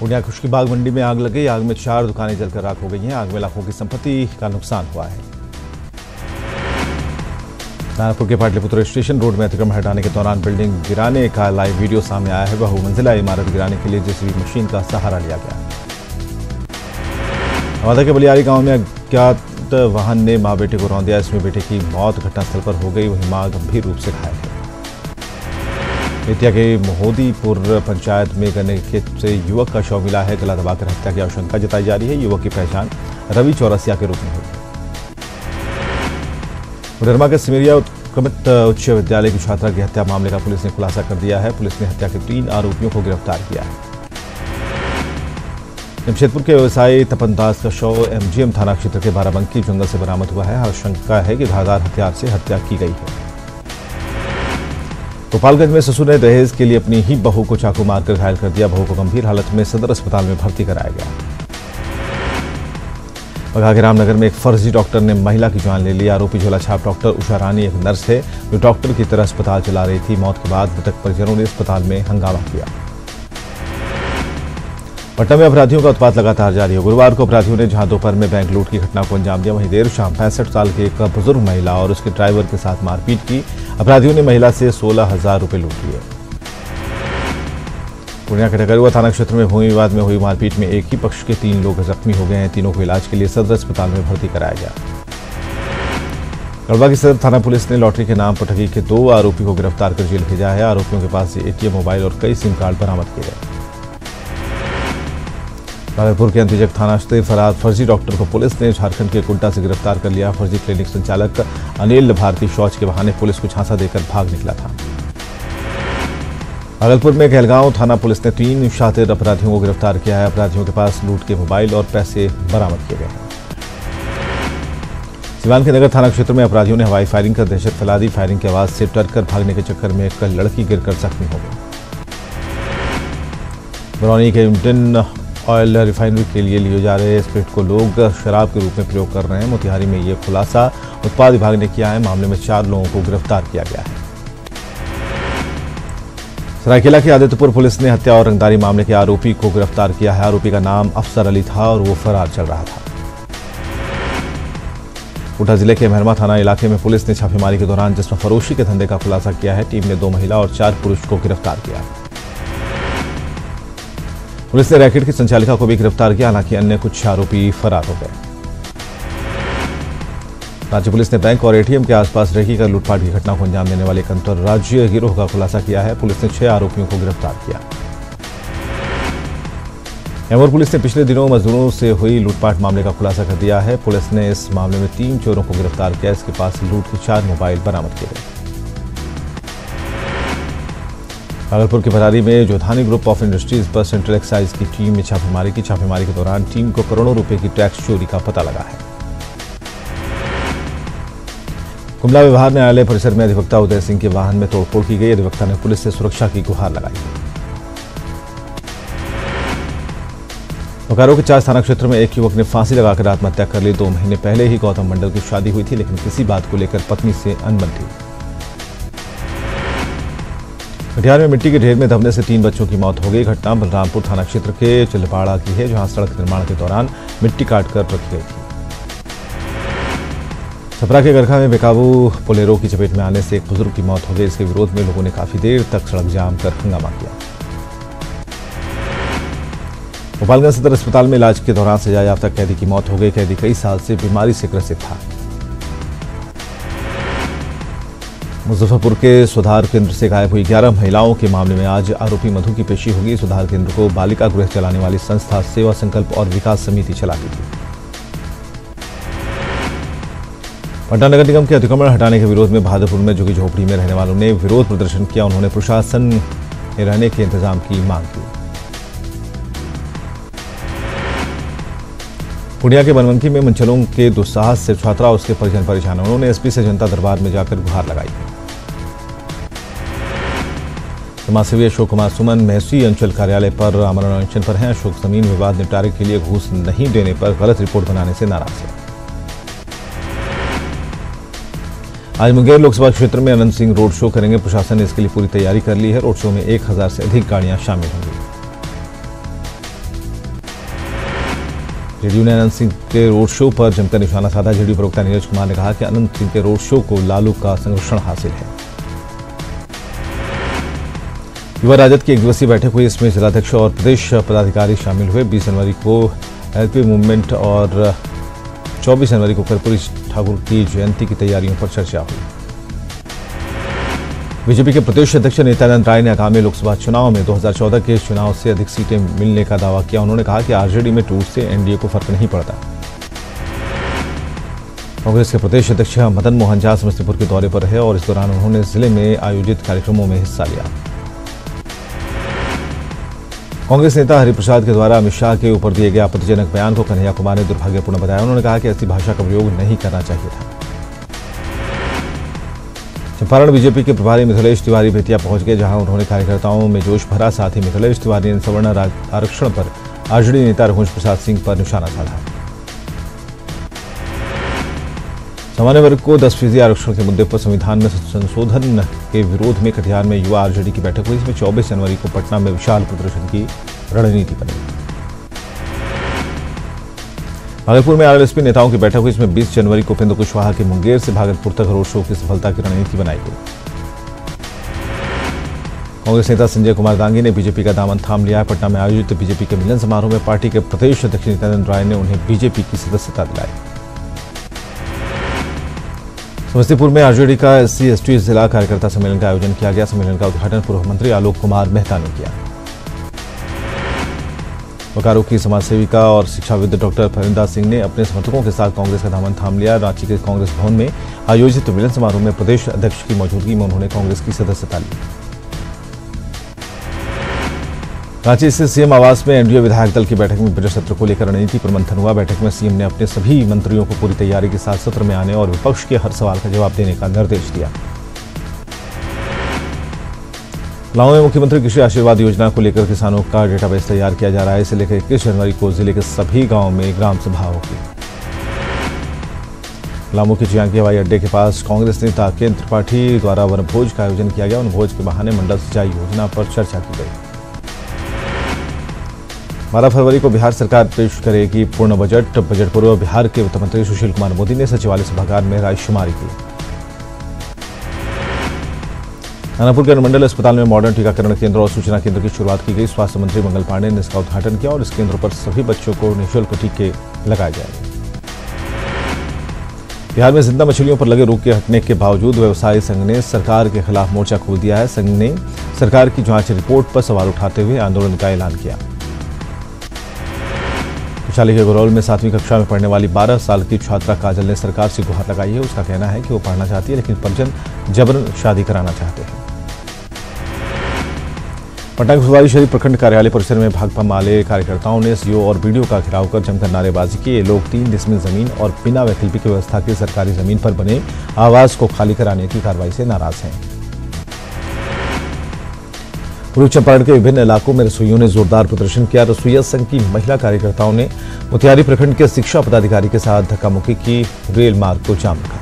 पूर्णिया खुशकीबाग मंडी में आग लग गई। आग में 4 दुकानें जलकर राख हो गई हैं। आग में लाखों की संपत्ति का नुकसान हुआ है। नारायणपुर के पाटलिपुत्र स्टेशन रोड में अतिक्रमण हटाने के दौरान बिल्डिंग गिराने का लाइव वीडियो सामने आया है। बहुमंजिला इमारत गिराने के लिए जेसीबी मशीन का सहारा लिया गया। नवादा के बलियारी गांव में अज्ञात वाहन ने मां बेटे को रौंद दिया। इसमें बेटे की मौत घटनास्थल पर हो गई, वहीं मां गंभीर रूप से घायल है। बेतिया के मोहदीपुर पंचायत में गन्ने के खेत से युवक का शव मिला है। गला दबाकर हत्या की आशंका जताई जा रही है। युवक की पहचान रवि चौरसिया के रूप में हुई है। मुडरमा के सिमरिया उत्क्रमित उच्च विद्यालय की छात्रा की हत्या मामले का पुलिस ने खुलासा कर दिया है। पुलिस ने हत्या के 3 आरोपियों को गिरफ्तार किया है। जमशेदपुर के व्यवसायी तपन दास का शव एमजीएम थाना क्षेत्र के बाराबंकी जंगल से बरामद हुआ है। आशंका है कि धारदार हथियार से हत्या की गई है। गोपालगंज में ससुर ने दहेज के लिए अपनी ही बहू को चाकू मारकर घायल कर दिया। बहू को गंभीर हालत में सदर अस्पताल में भर्ती कराया गया। बघा के रामनगर में एक फर्जी डॉक्टर ने महिला की जान ले ली। आरोपी झोलाछाप डॉक्टर उषा रानी एक नर्स है जो डॉक्टर की तरह अस्पताल चला रही थी। मौत के बाद मृतक परिजनों ने अस्पताल में हंगामा किया। पटना में अपराधियों का उत्पात लगातार जारी है। गुरुवार को अपराधियों ने जहां दोपहर में बैंक लूट की घटना को अंजाम दिया, वहीं देर शाम 65 साल के एक बुजुर्ग महिला और उसके ड्राइवर के साथ मारपीट की। अपराधियों ने महिला से 16,000 रुपए लूट लिए। पूर्णिया के डगरुआ थाना क्षेत्र में भूमि विवाद में हुई मारपीट में एक ही पक्ष के 3 लोग जख्मी हो गए हैं। तीनों को इलाज के लिए सदर अस्पताल में भर्ती कराया गया। गढ़वा की सदर थाना पुलिस ने लॉटरी के नाम पर ठगी के 2 आरोपी को गिरफ्तार कर जेल भेजा है। आरोपियों के पास से एटीएम, मोबाइल और कई सिम कार्ड बरामद किए गए। भागलपुर के अंतिजक थाना से फरार फर्जी डॉक्टर को पुलिस ने झारखंड के कुंटा से गिरफ्तार कर लिया। फर्जी क्लिनिक संचालक अनिल भारती शौच के बहाने पुलिस को झांसा देकर भाग निकला था। भागलपुर में कहलगांव थाना पुलिस ने 3 शातिर अपराधियों को गिरफ्तार किया है। अपराधियों के पास लूट के मोबाइल और पैसे बरामद किए गए हैं। सिवान के नगर थाना क्षेत्र में अपराधियों ने हवाई फायरिंग कर दहशत फैला दी। फायरिंग की आवाज से डरकर भागने के चक्कर में एक लड़की गिरकर जख्मी हो गई। बरौनी के इंडियन ऑयल रिफाइनरी के लिए लिए जा रहे स्प्रिट को लोग शराब के रूप में प्रयोग कर रहे हैं। मोतिहारी में यह खुलासा उत्पाद विभाग ने किया है। मामले में 4 लोगों को गिरफ्तार किया गया है। सरायकेला की आदित्यपुर पुलिस ने हत्या और रंगदारी मामले के आरोपी को गिरफ्तार किया है। आरोपी का नाम अफसर अली था और वो फरार चल रहा था। कोटा जिले के मेहरमा थाना इलाके में पुलिस ने छापेमारी के दौरान जिस्म फरोशी के धंधे का खुलासा किया है। टीम ने 2 महिला और 4 पुरुष को गिरफ्तार किया। पुलिस ने रैकेट की संचालिका को भी गिरफ्तार किया, हालांकि अन्य कुछ आरोपी फरार हो गए। राज्य पुलिस ने बैंक और एटीएम के आसपास रेकी कर लूटपाट की घटना को अंजाम देने वाले एक अंतर्राज्यीय गिरोह का खुलासा किया है। पुलिस ने 6 आरोपियों को गिरफ्तार किया। एमोर पुलिस ने पिछले दिनों मजदूरों से हुई लूटपाट मामले का खुलासा कर दिया है। पुलिस ने इस मामले में 3 चोरों को गिरफ्तार किया। इसके पास लूट के 4 मोबाइल बरामद किए गए। भागलपुर के बरारी में जोधानी ग्रुप ऑफ इंडस्ट्रीज पर सेंट्रल एक्साइज की टीम ने छापेमारी की। छापेमारी के दौरान टीम को करोड़ों रुपए की टैक्स चोरी का पता लगा है। कुंभला व्यवहार न्यायालय परिसर में अधिवक्ता उदय सिंह के वाहन में तोड़फोड़ की गई। अधिवक्ता ने पुलिस से सुरक्षा की गुहार लगाई। बोकारो के 4 थाना क्षेत्र में एक युवक ने फांसी लगाकर आत्महत्या कर ली। 2 महीने पहले ही गौतम मंडल की शादी हुई थी, लेकिन किसी बात को लेकर पत्नी से अनबन थी। कटिहार में मिट्टी के ढेर में दबने से 3 बच्चों की मौत हो गई। घटना बलरामपुर थाना क्षेत्र के चिलपाड़ा की है, जहां सड़क निर्माण के दौरान मिट्टी काटकर रखी गई थी। छपरा के गरखा में बेकाबू बोलेरो की चपेट में आने से एक बुजुर्ग की मौत हो गई। इसके विरोध में लोगों ने काफी देर तक सड़क जाम कर हंगामा किया। गोपालगंज सदर अस्पताल में इलाज के दौरान सजा याफ्ता कैदी की मौत हो गई। कैदी कई साल से बीमारी से ग्रसित था। मुजफ्फरपुर के सुधार केंद्र से गायब हुई 11 महिलाओं के मामले में आज आरोपी मधु की पेशी होगी। सुधार केंद्र को बालिका गृह चलाने वाली संस्था सेवा संकल्प और विकास समिति चलाती थी। पटना नगर निगम के अतिक्रमण हटाने के विरोध में भादरपुर में झुग्गी झोपड़ी में रहने वालों ने विरोध प्रदर्शन किया। उन्होंने प्रशासन में रहने के इंतजाम की मांग की। पूर्णिया के बनवंकी में मंचलों के दुस्साहस से छात्रा और उसके परिजन परेशान। उन्होंने एसपी से जनता दरबार में जाकर गुहार लगाई। समाजसेवी अशोक कुमार सुमन महसी अंचल कार्यालय पर आमरण अनशन पर हैं। अशोक जमीन विवाद निपटारे के लिए घूस नहीं देने पर गलत रिपोर्ट बनाने से नाराज है। आज मुंगेर लोकसभा क्षेत्र में अनंत सिंह रोड शो करेंगे। प्रशासन ने इसके लिए पूरी तैयारी कर ली है। रोड शो में 1000 से अधिक गाड़ियां शामिल होंगी। जेडीयू ने अनंत सिंह के रोड शो पर जमकर निशाना साधा। जेडीयू प्रवक्ता नीरज कुमार ने कहा कि अनंत सिंह के रोड शो को लालू का संरक्षण हासिल है। युवा राजद की एक दिवसीय बैठक हुई। इसमें जिलाध्यक्ष और प्रदेश पदाधिकारी शामिल हुए। 20 जनवरी को एलपी मूवमेंट और 24 जनवरी को कर्पूरी ठाकुर की जयंती की तैयारियों पर चर्चा हुई। बीजेपी के प्रदेश अध्यक्ष नित्यानंद राय ने आगामी लोकसभा चुनाव में 2014 के चुनाव से अधिक सीटें मिलने का दावा किया। उन्होंने कहा कि आरजेडी में टूट से एनडीए को फर्क नहीं पड़ता। कांग्रेस के प्रदेश अध्यक्ष मदन मोहन झा समस्तीपुर के दौरे पर रहे और इस दौरान उन्होंने जिले में आयोजित कार्यक्रमों में हिस्सा लिया। कांग्रेस नेता हरिप्रसाद के द्वारा अमित शाह के ऊपर दिए गए आपत्तिजनक बयान को कन्हैया कुमार ने दुर्भाग्यपूर्ण बताया। उन्होंने कहा कि ऐसी भाषा का प्रयोग नहीं करना चाहिए था। चंपारण बीजेपी के प्रभारी मिथिलेश तिवारी बेतिया पहुंच गए, जहां उन्होंने कार्यकर्ताओं में जोश भरा। साथ ही मिथिलेश तिवारी ने सवर्ण आरक्षण पर आरजेडी नेता रघुवंश प्रसाद सिंह पर निशाना साधा। सामान्य वर्ग को 10% आरक्षण के मुद्दे पर संविधान में संशोधन के विरोध में कटिहार में युवा आरजेडी की बैठक हुई। इसमें 24 जनवरी को पटना में विशाल प्रदर्शन की रणनीति बनी। भागलपुर में आरएलएसपी नेताओं की बैठक हुई। इसमें 20 जनवरी को उपेंद्र कुशवाहा के मुंगेर से भागलपुर तक रोड शो की सफलता की रणनीति बनाई गई। कांग्रेस नेता संजय कुमार दांगी ने बीजेपी का दामन थाम लिया है। पटना में आयोजित बीजेपी के मिलन समारोह में पार्टी के प्रदेश अध्यक्ष नित्यानंद राय ने उन्हें बीजेपी की सदस्यता दिलाई। समस्तीपुर में आरजेडी का SC/ST जिला कार्यकर्ता सम्मेलन का आयोजन किया गया। सम्मेलन का उद्घाटन पूर्व मंत्री आलोक कुमार मेहता ने किया। बोकारो की समाज सेविका और शिक्षाविद डॉक्टर परिंदा सिंह ने अपने समर्थकों के साथ कांग्रेस का दामन थाम लिया। रांची के कांग्रेस भवन में आयोजित मिलन समारोह में प्रदेश अध्यक्ष की मौजूदगी में उन्होंने कांग्रेस की सदस्यता ली। रांची स्थित सीएम आवास में एनडीए विधायक दल की बैठक में बजट सत्र को लेकर रणनीति पर मंथन हुआ। बैठक में सीएम ने अपने सभी मंत्रियों को पूरी तैयारी के साथ सत्र में आने और विपक्ष के हर सवाल का जवाब देने का निर्देश दिया। लाओ में मुख्यमंत्री कृषि आशीर्वाद योजना को लेकर किसानों का डेटाबेस तैयार किया जा रहा है। इसे लेकर 21 जनवरी को जिले के सभी गांवों में ग्राम सभा होगी। लामू के चियांकी हवाई अड्डे के पास कांग्रेस नेता केंद्र त्रिपाठी द्वारा वनभोज का आयोजन किया गया। वनभोज के बहाने मंडल सिंचाई योजना पर चर्चा की गई। 12 फरवरी को बिहार सरकार पेश करेगी पूर्ण बजट। बजट पूर्व बिहार के वित्त मंत्री सुशील कुमार मोदी ने सचिवालय सभागार में रायशुमारी की। दानापुर के अनुमंडल अस्पताल में मॉडर्न टीकाकरण केंद्र और सूचना केंद्र की शुरुआत की गई। स्वास्थ्य मंत्री मंगल पांडे ने इसका उद्घाटन किया और इस केंद्र पर सभी बच्चों को निःशुल्क टीके लगाए जाएंगे। बिहार में जिंदा मछलियों पर लगे रोक के हटने के बावजूद व्यवसायी संघ ने सरकार के खिलाफ मोर्चा खोल दिया है। संघ ने सरकार की जांच रिपोर्ट पर सवाल उठाते हुए आंदोलन का ऐलान किया। वैशाली के गुरौल में 7वीं कक्षा में पढ़ने वाली 12 साल की छात्रा काजल ने सरकार से गुहार लगाई है। उसका कहना है कि वो पढ़ना चाहती है, लेकिन परिजन जबरन शादी कराना चाहते हैं। पटना के फुलवारी शरीफ प्रखंड कार्यालय परिसर में भाकपा माले कार्यकर्ताओं ने सीओ और बीडीओ का घेराव कर जमकर नारेबाजी की। ये लोग 3 डिसमिल जमीन और बिना वैकल्पिक व्यवस्था की सरकारी जमीन पर बने आवास को खाली कराने की कार्रवाई से नाराज हैं। पूर्वी चंपारण के विभिन्न इलाकों में रसोइयों ने जोरदार प्रदर्शन किया। रसोइया संघ की महिला कार्यकर्ताओं ने मोतिहारी प्रखंड के शिक्षा पदाधिकारी के साथ धक्कामुक्की की। रेल मार्ग को जाम रखा।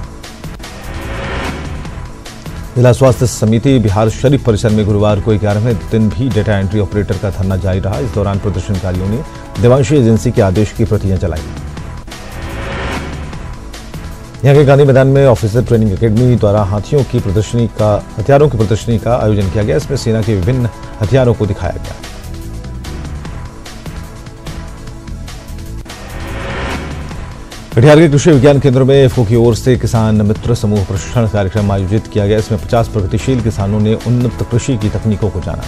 जिला स्वास्थ्य समिति बिहार शरीफ परिसर में गुरुवार को 11वें दिन भी डेटा एंट्री ऑपरेटर का धरना जारी रहा। इस दौरान प्रदर्शनकारियों ने देवांशी एजेंसी के आदेश की प्रतियां जलाई। यहां के गांधी मैदान में ऑफिसर ट्रेनिंग एकेडमी द्वारा हथियारों की प्रदर्शनी का आयोजन किया गया। इसमें सेना के विभिन्न हथियारों को दिखाया गया। कटिहार के कृषि विज्ञान केंद्र में एफओ की ओर से किसान मित्र समूह प्रशिक्षण कार्यक्रम आयोजित किया गया। इसमें 50 प्रगतिशील किसानों ने उन्नत कृषि की तकनीकों को जाना।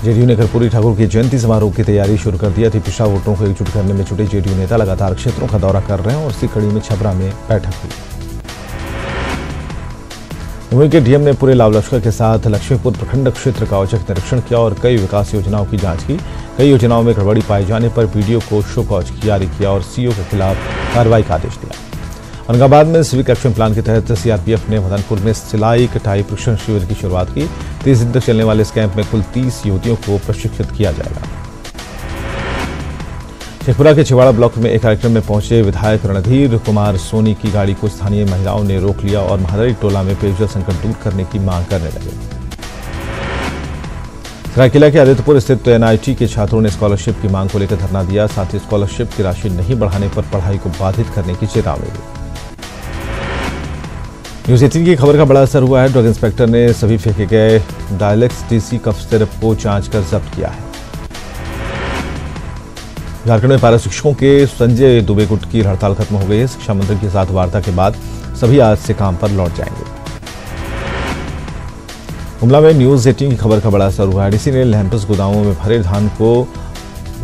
जेडीयू ने कर्पूरी ठाकुर की जयंती समारोह की तैयारी शुरू कर दी थी। पिछड़ा वोटरों को एकजुट करने में जुटे जेडीयू नेता लगातार क्षेत्रों का दौरा कर रहे हैं और इसी कड़ी में छपरा में बैठक हुई। मुंबई के डीएम ने पूरे लाव लश्कर के साथ लक्ष्मीपुर प्रखंड क्षेत्र का औचक निरीक्षण किया और कई विकास योजनाओं की जांच की। कई योजनाओं में गड़बड़ी पाए जाने पर बीडीओ को शो कॉज जारी किया और सीओ के खिलाफ कार्रवाई का आदेश दिया। औरंगाबाद में सिविक एक्शन प्लान के तहत सीआरपीएफ ने मदनपुर में सिलाई कटाई प्रशिक्षण शिविर की शुरुआत की। 30 दिन तक चलने वाले इस कैंप में कुल 30 युवतियों को प्रशिक्षित किया जाएगा। शेखपुरा के छिवाड़ा ब्लॉक में एक कार्यक्रम में पहुंचे विधायक रणधीर कुमार सोनी की गाड़ी को स्थानीय महिलाओं ने रोक लिया और महादरी टोला में पेयजल संकट दूर करने की मांग करने लगे। सरायकेला के आदित्यपुर स्थित एनआईटी के छात्रों ने स्कॉलरशिप की मांग को लेकर धरना दिया। साथ ही स्कॉलरशिप की राशि नहीं बढ़ाने पर पढ़ाई को बाधित करने की चेतावनी दी। न्यूज़ 18 की खबर का बड़ा असर हुआ है। ड्रग इंस्पेक्टर ने सभी फेंके गए डायलेक्स डीसी कफ सिरप को जांच कर जब्त किया है। झारखंड में पारा शिक्षकों के संजय दुबे गुट की हड़ताल खत्म हो गई है। शिक्षा मंत्री के साथ वार्ता के बाद सभी आज से काम पर लौट जाएंगे। गुमला में न्यूज़ 18 की खबर का बड़ा असर हुआ है। डीसी ने लैंपस गोदामों में भरे धान को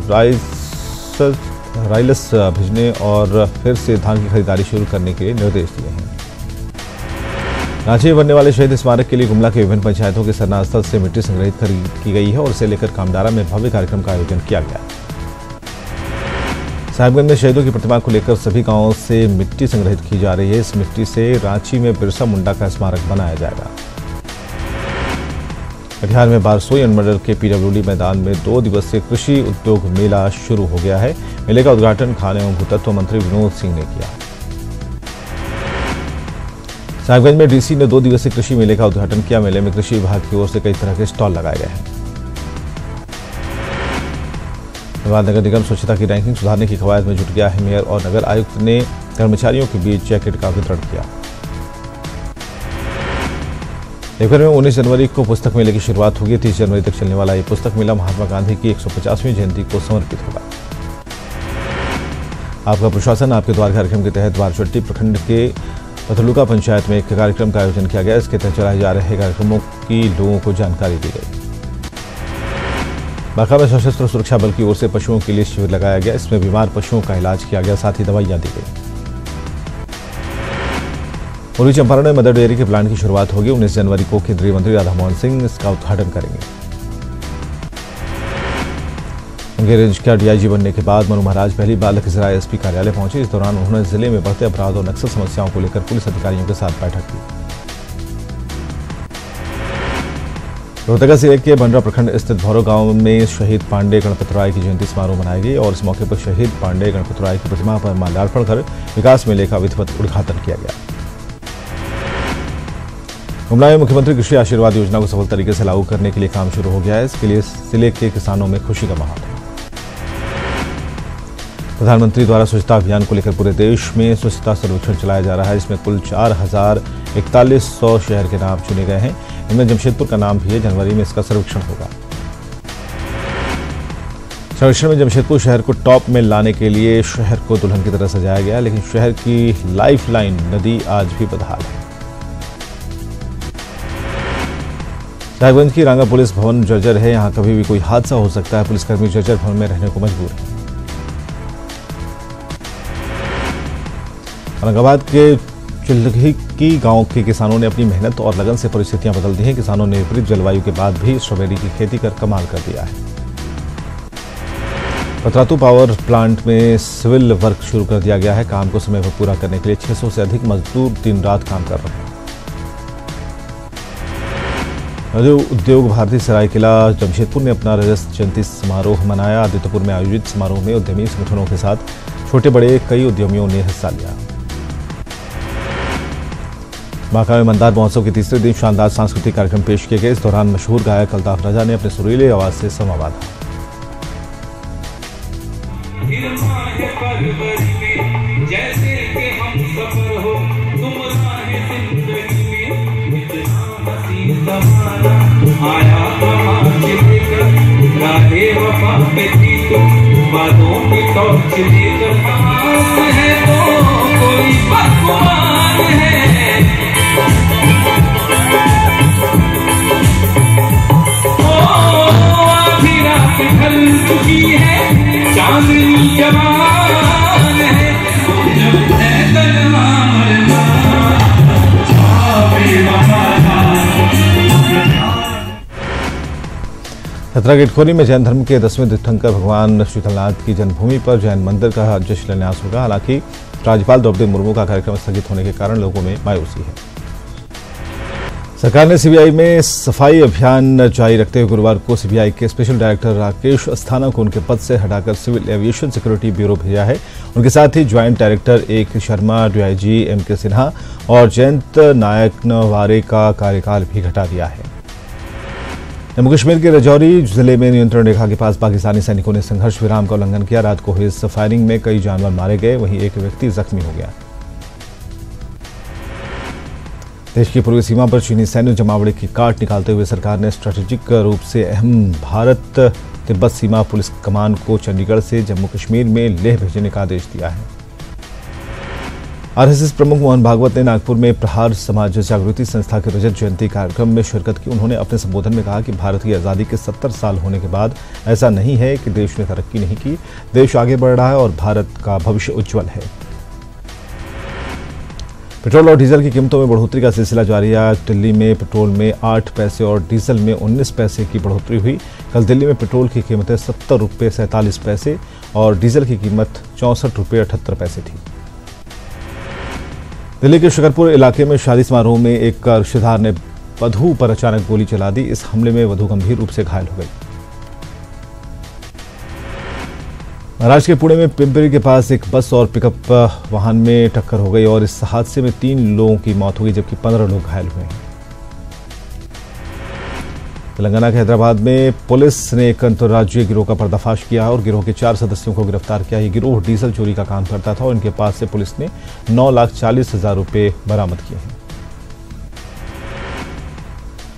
राइलस भेजने और फिर से धान की खरीदारी शुरू करने के निर्देश दिए हैं। रांची में बनने वाले शहीद स्मारक के लिए गुमला के विभिन्न पंचायतों के सरना स्थल से मिट्टी संग्रहित की गई है और इसे लेकर कामडारा में भव्य कार्यक्रम का आयोजन किया गया। साहिबगंज में शहीदों की प्रतिमा को लेकर सभी गांवों से मिट्टी संग्रहित की जा रही है। इस मिट्टी से रांची में बिरसा मुंडा का स्मारक बनाया जाएगा। कटिहार में बारसोई अनुमंडल के पीडब्ल्यूडी मैदान में 2 दिवसीय कृषि उद्योग मेला शुरू हो गया है। मेले का उद्घाटन खान एवं भूतत्व मंत्री विनोद सिंह ने किया। साहिबगंज में डीसी ने 2 दिवसीय कृषि मेले का उद्घाटन किया। मेले में कृषि विभाग की ओर से कई तरह के स्टॉल लगाए गए हैं। नगर निगम स्वच्छता की रैंकिंग सुधारने की कवायद में जुट गया है। मेयर और नगर आयुक्त ने कर्मचारियों के बीच जैकेट का वितरण किया। देवघर में 19 जनवरी को पुस्तक मेले की शुरुआत होगी। 30 जनवरी तक चलने वाला ये पुस्तक मेला महात्मा गांधी की 150वीं जयंती को समर्पित होगा। आपका प्रशासन आपके द्वार कार्यक्रम के तहत बारचट्टी प्रखंड के पथलुका पंचायत में एक कार्यक्रम का आयोजन किया गया। इसके तहत चलाए जा रहे कार्यक्रमों की लोगों को जानकारी दी गई। बांका में सशस्त्र सुरक्षा बल की ओर से पशुओं के लिए शिविर लगाया गया। इसमें बीमार पशुओं का इलाज किया गया, साथ ही दवाइयां दी गई। पूर्वी चंपारण में मदर डेयरी के प्लांट की शुरुआत होगी। 19 जनवरी को केंद्रीय मंत्री राधा मोहन सिंह इसका उद्घाटन करेंगे। मुंगेर रेंज का डीआईजी बनने के बाद मनु महाराज पहली बार लखीसराय एसपी कार्यालय पहुंचे। इस दौरान उन्होंने जिले में बढ़ते अपराध और नक्सल समस्याओं को लेकर पुलिस अधिकारियों के साथ बैठक की। लोहरदगा जिले के बंडरा प्रखंड स्थित भौरो गांव में शहीद पांडे गणपत राय की जयंती समारोह मनाई गई और इस मौके पर शहीद पांडे गणपत राय की प्रतिमा पर माल्यार्पण कर विकास मेले का विधिवत उद्घाटन किया गया। गुमला में मुख्यमंत्री कृषि आशीर्वाद योजना को सफल तरीके से लागू करने के लिए काम शुरू हो गया है। इसके लिए जिले के किसानोों में खुशी का माहौल है। प्रधानमंत्री द्वारा स्वच्छता अभियान को लेकर पूरे देश में स्वच्छता सर्वेक्षण चलाया जा रहा है। इसमें कुल 4,4100 शहर के नाम चुने गए हैं। इनमें जमशेदपुर का नाम भी है। जनवरी में इसका सर्वेक्षण होगा। सर्वेक्षण में जमशेदपुर शहर को टॉप में लाने के लिए शहर को दुल्हन की तरह सजाया गया, लेकिन शहर की लाइफलाइन नदी आज भी बदहाल है। साहिबगंज की रांगा पुलिस भवन जर्जर है। यहां कभी भी कोई हादसा हो सकता है। पुलिसकर्मी जर्जर भवन में रहने को मजबूर है। औरंगाबाद के चिल्लघी गांव के किसानों ने अपनी मेहनत और लगन से परिस्थितियां बदल दी हैं। किसानों ने विपरीत जलवायु के बाद भी स्ट्रॉबेरी की खेती कर कमाल कर दिया है। पतरातू पावर प्लांट में सिविल वर्क शुरू कर दिया गया है। काम को समय पर पूरा करने के लिए 600 से अधिक मजदूर दिन रात काम कर रहे हैं। उद्योग भारती सरायकेला जमशेदपुर ने अपना रजत जयंती समारोह मनाया। आदित्यपुर में आयोजित समारोह में उद्यमी संगठनों के साथ छोटे बड़े कई उद्यमियों ने हिस्सा लिया। बांका में मंदार महोत्सव के तीसरे दिन शानदार सांस्कृतिक कार्यक्रम पेश किए गए। इस दौरान मशहूर गायक अल्ताफ राजा ने अपने सुरीले आवाज से समा बांधा। छतरा गेटखोरी में जैन धर्म के 10वें तीर्थंकर भगवान शीतलनाथ की जन्मभूमि पर जैन मंदिर का आज शिलान्यास होगा। हालांकि राज्यपाल द्रौपदी मुर्मू का कार्यक्रम स्थगित होने के कारण लोगों में मायूसी है। सरकार ने सीबीआई में सफाई अभियान जारी रखते हुए गुरुवार को सीबीआई के स्पेशल डायरेक्टर राकेश अस्थाना को उनके पद से हटाकर सिविल एविएशन सिक्योरिटी ब्यूरो भेजा है। उनके साथ ही joint director A Sharma, DIG MK. Sinha और जयंत नायक नवारे का कार्यकाल भी घटा दिया है। जम्मू कश्मीर के राजौरी जिले में नियंत्रण रेखा के पास पाकिस्तानी सैनिकों ने संघर्ष विराम का उल्लंघन किया। रात को हुई इस फायरिंग में कई जानवर मारे गए, वहीं एक व्यक्ति जख्मी हो गया। देश की पूर्वी सीमा पर चीनी सैन्य जमावड़े की काट निकालते हुए सरकार ने स्ट्रेटेजिक रूप से अहम भारत तिब्बत सीमा पुलिस कमान को चंडीगढ़ से जम्मू कश्मीर में लेह भेजने का आदेश दिया है। आरएसएस प्रमुख मोहन भागवत ने नागपुर में प्रहार समाज जागृति संस्था के रजत जयंती कार्यक्रम में शिरकत की। उन्होंने अपने संबोधन में कहा कि भारत की आज़ादी के 70 साल होने के बाद ऐसा नहीं है कि देश ने तरक्की नहीं की, देश आगे बढ़ रहा है और भारत का भविष्य उज्जवल है। पेट्रोल और डीजल की कीमतों में बढ़ोतरी का सिलसिला जारी है। आज दिल्ली में पेट्रोल में 8 पैसे और डीजल में 19 पैसे की बढ़ोतरी हुई। कल दिल्ली में पेट्रोल की कीमतें 70 रुपये 47 पैसे और डीजल की कीमत 64 रुपये 78 पैसे थी। दिल्ली के शकरपुर इलाके में शादी समारोह में एक रिश्तेदार ने वधू पर अचानक गोली चला दी। इस हमले में वधू गंभीर रूप से घायल हो गई। महाराष्ट्र के पुणे में पिंपरी के पास एक बस और पिकअप वाहन में टक्कर हो गई और इस हादसे में 3 लोगों की मौत हो गई जबकि 15 लोग घायल हुए हैं। तेलंगाना के हैदराबाद में पुलिस ने एक अंतर्राज्यीय गिरोह का पर्दाफाश किया और गिरोह के 4 सदस्यों को गिरफ्तार किया। ये गिरोह डीजल चोरी का काम करता था और इनके पास से पुलिस ने 9,40,000 रुपये बरामद किए हैं।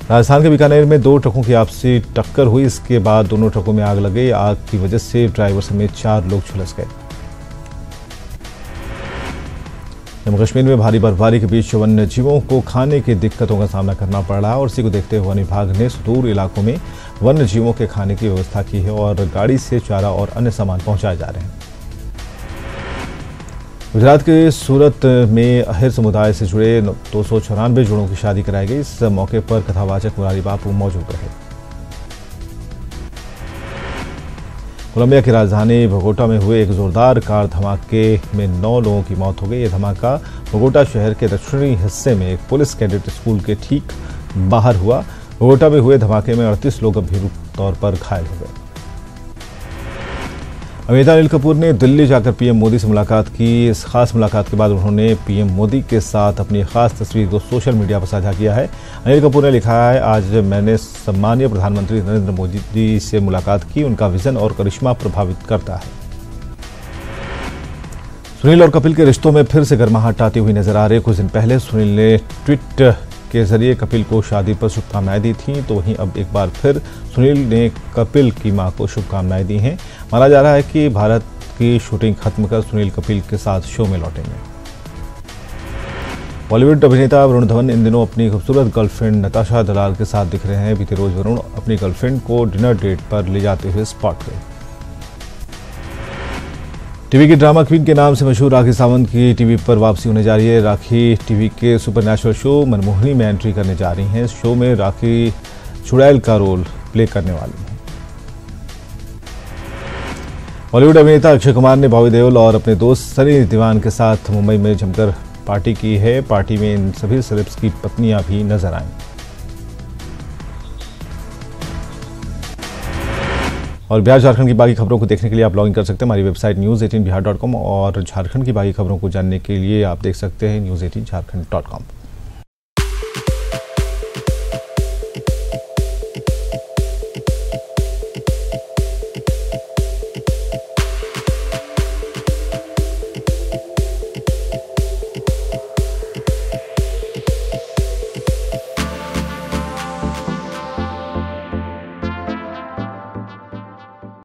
राजस्थान के बीकानेर में 2 ट्रकों की आपसी टक्कर हुई। इसके बाद दोनों ट्रकों में आग लग गई। आग की वजह से ड्राइवर समेत 4 लोग झुलस गए। जम्मू कश्मीर में भारी बर्फबारी के बीच वन्य जीवों को खाने की दिक्कतों का सामना करना पड़ रहा है और इसी को देखते हुए वन विभाग ने सुदूर इलाकों में वन्य जीवों के खाने की व्यवस्था की है और गाड़ी से चारा और अन्य सामान पहुंचाए जा रहे हैं। गुजरात के सूरत में अहिर समुदाय से जुड़े 294 जोड़ों की शादी कराई गई। इस मौके पर कथावाचक मुरारी बापू मौजूद रहे। कोलंबिया की राजधानी बोगोटा में हुए एक जोरदार कार धमाके में 9 लोगों की मौत हो गई। यह धमाका बोगोटा शहर के दक्षिणी हिस्से में एक पुलिस कैडेट स्कूल के ठीक बाहर हुआ। बोगोटा में हुए धमाके में 38 लोग गंभीर तौर पर घायल हो गए। अभिनेता अनिल कपूर ने दिल्ली जाकर पीएम मोदी से मुलाकात की। इस खास मुलाकात के बाद उन्होंने पीएम मोदी के साथ अपनी खास तस्वीर को सोशल मीडिया पर साझा किया है। अनिल कपूर ने लिखा है, आज मैंने सम्मानीय प्रधानमंत्री नरेंद्र मोदी जी से मुलाकात की। उनका विजन और करिश्मा प्रभावित करता है। सुनील और कपिल के रिश्तों में फिर से गर्माहट आती हुई नजर आ रही है। कुछ दिन पहले सुनील ने ट्वीट के जरिए कपिल को शादी पर शुभकामनाएं दी थी, तो वहीं अब एक बार फिर सुनील ने कपिल की मां को शुभकामनाएं दी हैं। माना जा रहा है कि भारत की शूटिंग खत्म कर सुनील कपिल के साथ शो में लौटेंगे। बॉलीवुड अभिनेता वरुण धवन इन दिनों अपनी खूबसूरत गर्लफ्रेंड नताशा दलाल के साथ दिख रहे हैं। बीते रोज वरुण अपनी गर्लफ्रेंड को डिनर डेट पर ले जाते हुए स्पॉट हुए। टीवी की ड्रामा क्वीन के नाम से मशहूर राखी सावंत की टीवी पर वापसी होने जा रही है। राखी टीवी के सुपरनैचुरल शो मनमोहिनी में एंट्री करने जा रही हैं। इस शो में राखी चुड़ैल का रोल प्ले करने वाली हैं। बॉलीवुड अभिनेता अक्षय कुमार ने बॉबी देओल और अपने दोस्त सनी देओल के साथ मुंबई में जमकर पार्टी की है। पार्टी में इन सभी सेलेब्स की पत्नियां भी नजर आईं। और बिहार झारखंड की बाकी खबरों को देखने के लिए आप लॉगिन कर सकते हैं हमारी वेबसाइट news18bihar.com और झारखंड की बाकी खबरों को जानने के लिए आप देख सकते हैं news18jharkhand.com।